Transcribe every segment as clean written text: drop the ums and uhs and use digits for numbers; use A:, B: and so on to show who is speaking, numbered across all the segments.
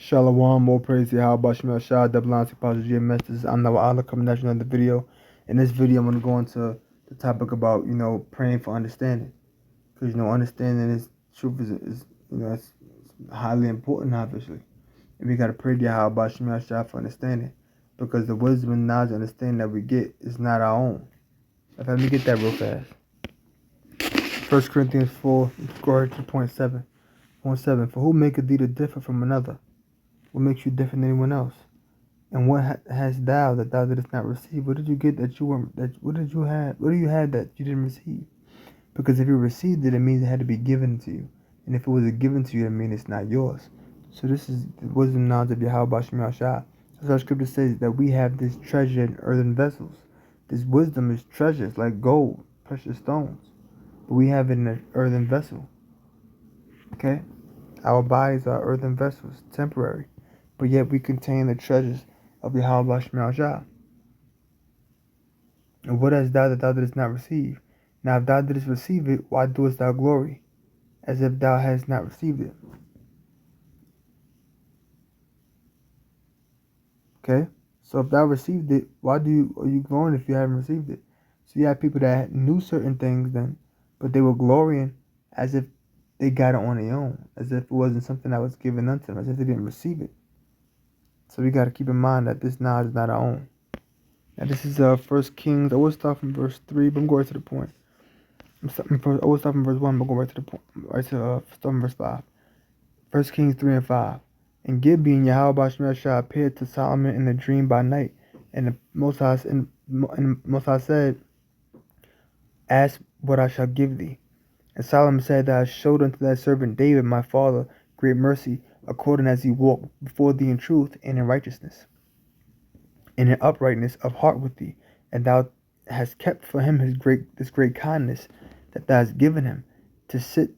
A: Shalom, more praise to Yahweh Shemel Shah, double honor to Pastor GMS. This is I'm Allah coming at you another video. In this video, I'm going to go into the topic about, praying for understanding. Because, understanding is, truth is it's highly important, obviously. And we got to pray to Yahweh Shemel Shah for understanding. Because the wisdom and knowledge and understanding that we get is not our own. Let me get that real fast. 1 Corinthians 4, go to point 7. Point 7, for who maketh thee to differ from another? What makes you different than anyone else? And what hast thou that thou didst not receive? What did you get that you weren't? What did you have? What do you have that you didn't receive? Because if you received it, it means it had to be given to you. And if it was given to you, it means it's not yours. So this is the wisdom and knowledge of Yahweh Shemel Shah. As our scripture says that we have this treasure in earthen vessels. This wisdom is treasures like gold, precious stones. But we have it in an earthen vessel. Okay? Our bodies are earthen vessels, temporary. But yet we contain the treasures of Yahweh Shemel Shah. And what hast thou that thou didst not receive? Now if thou didst receive it, why doest thou glory, as if thou hadst not received it? Okay? So if thou received it, why are you glorying if you haven't received it? So you have people that knew certain things then, but they were glorying as if they got it on their own, as if it wasn't something that was given unto them, as if they didn't receive it. So we got to keep in mind that this knowledge is not our own. Now this is 1 Kings. I will start from verse 3, but I'm going to the point. I will start from verse 1, but go right to the point. Right to start from verse 5. 1 Kings 3 and 5. And Gibeon, Yahweh Shemel Shah appeared to Solomon in a dream by night. And the Most High said, ask what I shall give thee. And Solomon said, that I showed unto thy servant David, my father, great mercy, according as he walked before thee in truth and in righteousness, and in uprightness of heart with thee. And thou hast kept for him this great kindness that thou hast given him, to sit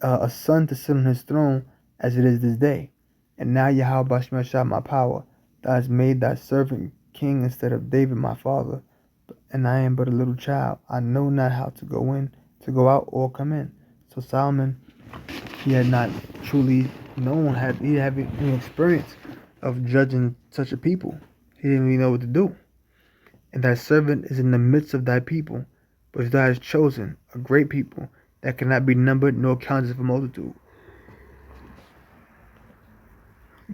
A: a son to sit on his throne as it is this day. And now Yahweh Shemel Shah, my power, thou hast made thy servant king instead of David my father, and I am but a little child. I know not how to go out or come in. So Solomon, he had not truly known, he had any experience of judging such a people. He didn't really know what to do. And thy servant is in the midst of thy people, but thou hast chosen a great people that cannot be numbered nor counted for multitude.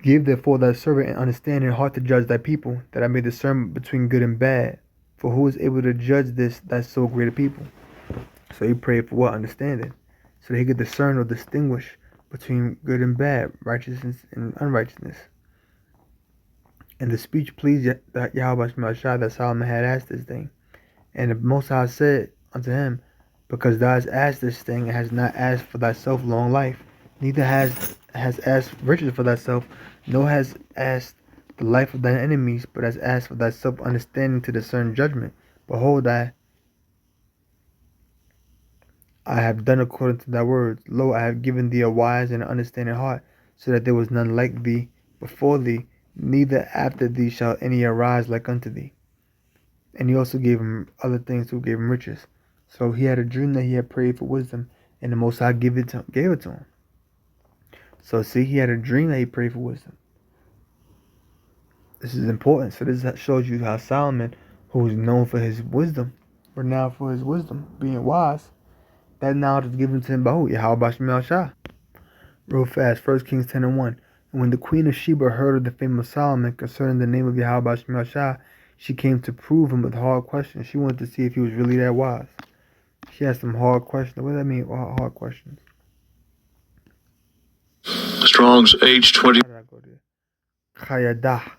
A: Give therefore thy servant an understanding heart to judge thy people, that I may discern between good and bad. For who is able to judge this thy so great a people? So he prayed for what? Understanding. So that he could discern or distinguish between good and bad, righteousness and unrighteousness. And the speech pleased Yahweh Shemel Shah that Solomon had asked this thing. And the Most High said unto him, because thou hast asked this thing, and hast not asked for thyself long life, neither has asked riches for thyself, nor has asked the life of thine enemies, but has asked for thyself understanding to discern judgment. Behold, I have done according to thy words. Lo, I have given thee a wise and an understanding heart, so that there was none like thee before thee, neither after thee shall any arise like unto thee. And he also gave him other things too, gave him riches. So he had a dream that he had prayed for wisdom, and the Most High gave it to him. So see, he had a dream that he prayed for wisdom. This is important. So this shows you how Solomon, who is known for his wisdom, renowned for his wisdom, being wise, that knowledge was given to him by who? Yahweh Shemel Shah. Real fast, 1 Kings 10 and 1. And when the queen of Sheba heard of the fame of Solomon concerning the name of Yahweh Shemel Shah, she came to prove him with hard questions. She wanted to see if he was really that wise. She asked some hard questions. What does that mean, hard questions?
B: Strong's H20.
A: How did I go there? Kayadah.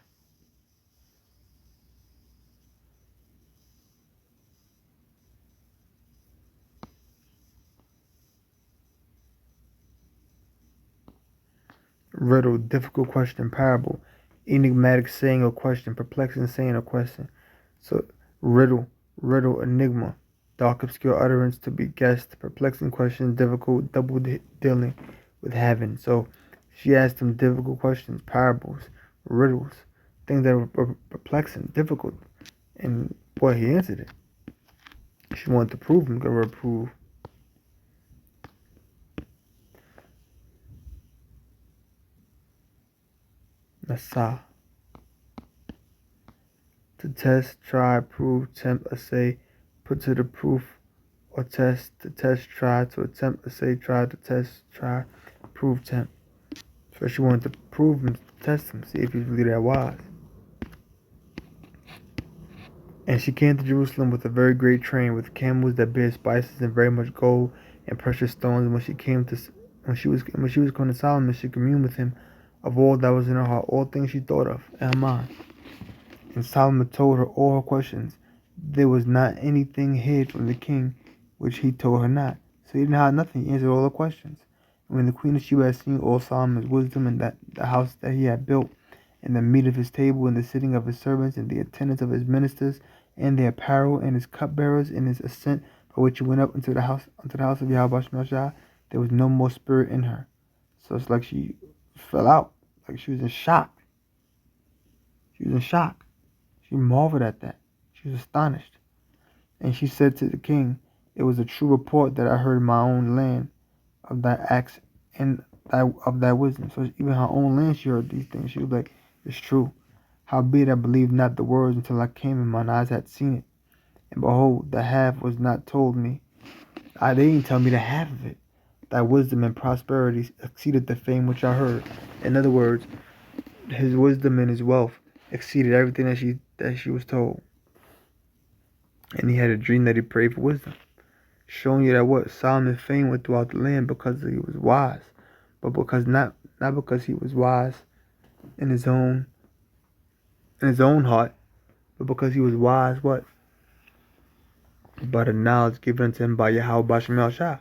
A: Riddle, difficult question, parable, enigmatic saying or question, perplexing saying or question. So riddle, enigma, dark obscure utterance to be guessed, perplexing question, difficult, double dealing with heaven. So she asked him difficult questions, parables, riddles, things that were perplexing, difficult, and boy, he answered it. She wanted to prove him, give her a proof. Nasa. To test, try, prove, tempt, assay, put to the proof, or test, to test, try, to attempt, assay, try, to test, try, prove, tempt. So she wanted to prove him, test him, see if he's really that wise. And she came to Jerusalem with a very great train, with camels that bear spices and very much gold and precious stones. And when she was going to Solomon, she communed with him of all that was in her heart, all things she thought of in her mind. And Solomon told her all her questions. There was not anything hid from the king which he told her not. So he didn't hide nothing. He answered all her questions. And when the queen of Sheba had seen all Solomon's wisdom and that the house that he had built, and the meat of his table, and the sitting of his servants, and the attendance of his ministers, and their apparel, and his cupbearers, and his ascent for which he went up into the house of Yahweh Shemashah, there was no more spirit in her. So it's like she fell out, like she was in shock. She was in shock. She marveled at that. She was astonished. And she said to the king, it was a true report that I heard in my own land of thy acts and of thy wisdom. So even her own land, she heard these things. She was like, it's true. Howbeit I believed not the words until I came and mine eyes had seen it. And behold, the half was not told me. They didn't tell me the half of it. Thy wisdom and prosperity exceeded the fame which I heard. In other words, his wisdom and his wealth exceeded everything that she was told. And he had a dream that he prayed for wisdom, showing you that what Solomon's fame went throughout the land because he was wise, but because not because he was wise in his own heart, but because he was wise what? By the knowledge given unto him by Yahweh Bashem Shah.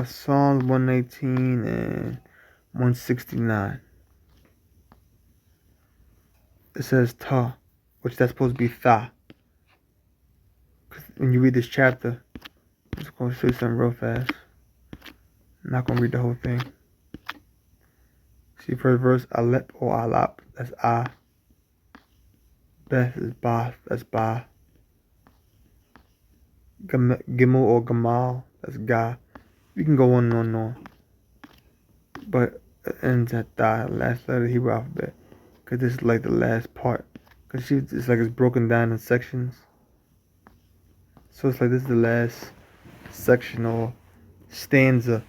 A: Psalms 118 and 169. It says Ta, which that's supposed to be Tha. When you read this chapter, I'm just going to show you something real fast. I'm not going to read the whole thing. See, first verse, Alep or Alap, that's I. Beth is Ba, that's Ba. Gimel or Gamal, that's Ga. We can go on and on and on. But it ends at the last letter of the Hebrew alphabet. Because this is like the last part. Because it's like it's broken down in sections. So it's like this is the last section or stanza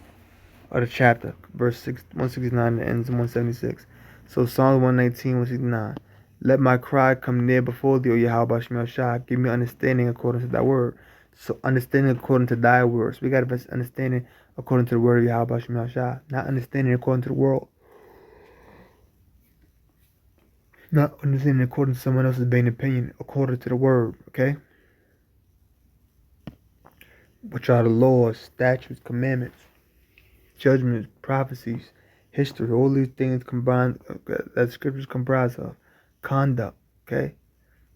A: of the chapter. Verse 169 ends in 176. So Psalm 119, 169. Let my cry come near before thee, O Yahweh Shemel Shah. Give me understanding according to thy word. So understanding according to thy words. We got to understanding according to the word of Yahweh Shemel Shah. Not understanding according to the world. Not understanding according to someone else's vain opinion. According to the word. Okay? Which are the laws, statutes, commandments, judgments, prophecies, history, all these things combined that scriptures comprise of. Conduct, okay?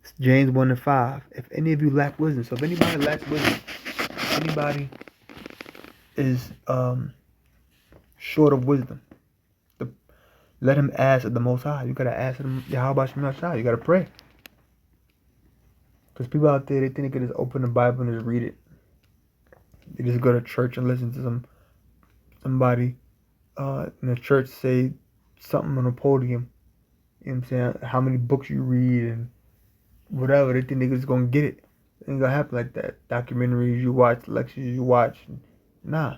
A: It's James 1 and 5. If any of you lack wisdom, so if anybody lacks wisdom, if anybody is short of wisdom, let him ask of the Most High. You gotta ask him, Yahweh Shemel Shah. You gotta pray. Because people out there, they think they can just open the Bible and just read it. They just go to church and listen to somebody in the church say something on a podium. You know what I'm saying? How many books you read and whatever. They think they're just gonna get it. It ain't gonna happen like that. Documentaries you watch, lectures you watch. Nah.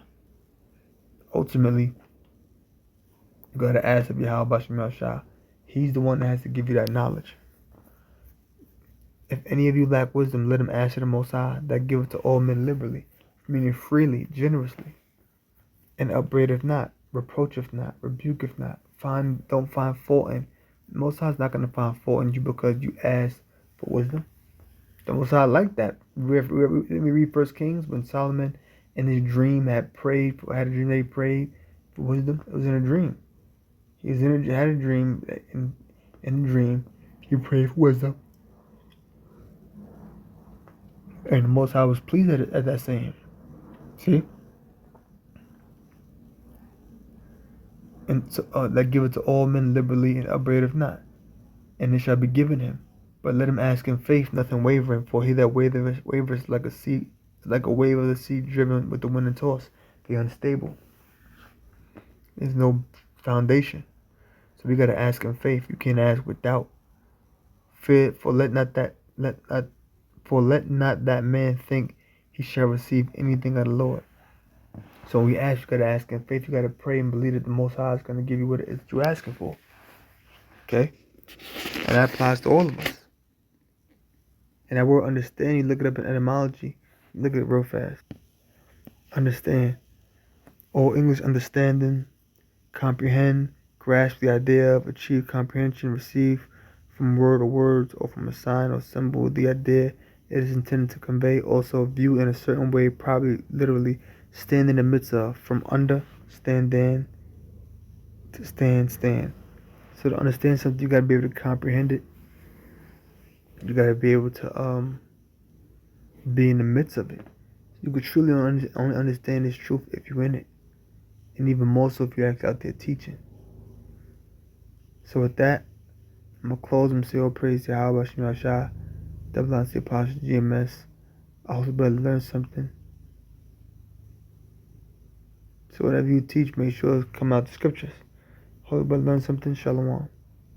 A: Ultimately, you gotta ask of Yahweh Shemel Shah. He's the one that has to give you that knowledge. If any of you lack wisdom, let him ask of the Most High, that giveth to all men liberally, meaning freely, generously, and upbraideth not, reproacheth not, rebuketh not, don't find fault in. The Most High is not gonna find fault in you because you ask for wisdom. The Most High like that. We read 1 Kings when Solomon in his dream had a dream that he prayed for wisdom. It was in a dream. Had a dream. In the dream, he prayed for wisdom. And the Most High was pleased at that saying. See? And so, that giveth to all men liberally and upbraideth not. And it shall be given him. But let him ask in faith, nothing wavering. For he that wavers like a wave of the sea driven with the wind and tossed, be unstable. There's no foundation. So we gotta ask in faith. You can't ask with doubt. Fear for let not that man think he shall receive anything of the Lord. So when we ask, you gotta ask in faith. You gotta pray and believe that the Most High is gonna give you what it is that you're asking for. Okay, and that applies to all of us. And that word understand, you look it up in etymology. Look at it real fast. Understand. Old English understanding, comprehend, grasp the idea of, achieve comprehension, receive from word or words, or from a sign or symbol the idea it is intended to convey. Also view in a certain way, probably literally, stand in the midst of, from under, stand in, to stand. So to understand something, you gotta be able to comprehend it. You gotta be able to be in the midst of it. You could truly only understand this truth if you're in it, and even more so if you're actually out there teaching. So with that, I'm gonna close and say all praise to Yahweh Shem Shah, Double Line Apostle GMS. I hope you better learn something. So whatever you teach, make sure it come out the scriptures. Hope you better learn something. Shalom.